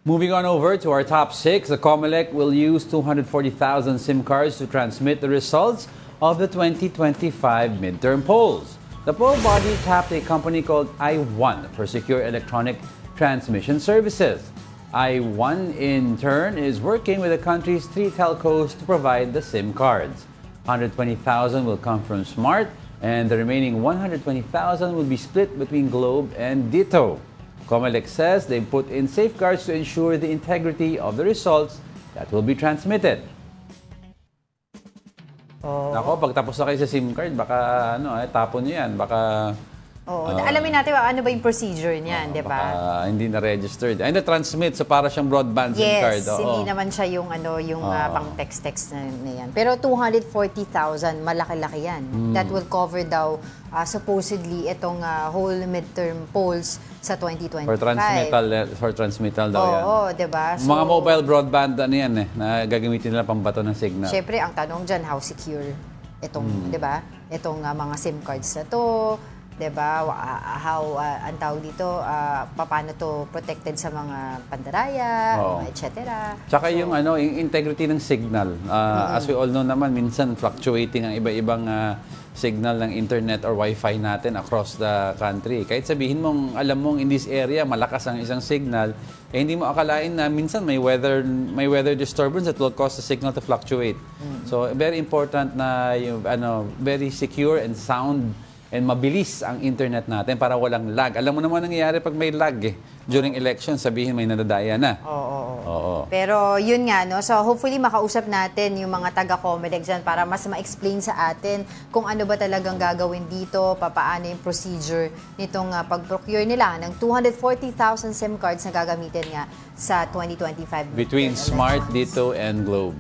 Moving on over to our top 6, the COMELEC will use 240,000 SIM cards to transmit the results of the 2025 midterm polls. The poll body tapped a company called i1 for secure electronic transmission services. i1, in turn, is working with the country's 3 telcos to provide the SIM cards. 120,000 will come from Smart, and the remaining 120,000 will be split between Globe and Ditto. COMELEC says they put in safeguards to ensure the integrity of the results that will be transmitted. Nako, pag tapos na kayo sa SIM card, baka tapon nyo yan. Baka... alamin natin ano ba yung procedure niyan, di ba? Hindi na registered. Ay, na-transmit, so para siyang broadband SIM card. Yes, hindi naman siya yung pang text-text na yan. Pero 240,000, malaki-laki yan. That will cover daw supposedly itong whole midterm polls sa 2025. For transmittal daw yan. Oo, di ba? So, mga mobile broadband yan na gagamitin nila pambato ng signal. Siyempre, ang tanong dyan, how secure itong, di ba? Itong mga SIM cards na to. Diba? How, ang tawag dito, paano to protected sa mga pandaraya, etc. Tsaka yung integrity ng signal. As we all know naman, minsan fluctuating ang iba-ibang signal ng internet or wifi natin across the country. Kahit sabihin mong, alam mong in this area, malakas ang isang signal, hindi mo akalain na minsan may weather disturbance that will cause the signal to fluctuate. So, very important na yung, very secure and sound and mabilis ang internet natin para walang lag. Alam mo naman nangyayari pag may lag during election, sabihin may nadadaya na. Oo. Pero yun nga, no? So hopefully makausap natin yung mga taga-COMELEC dyan para mas ma-explain sa atin kung ano ba talagang gagawin dito, paano yung procedure nitong pag-procure nila ng 240,000 SIM cards na gagamitin nga sa 2025. Between Smart, Ditto, and Globe.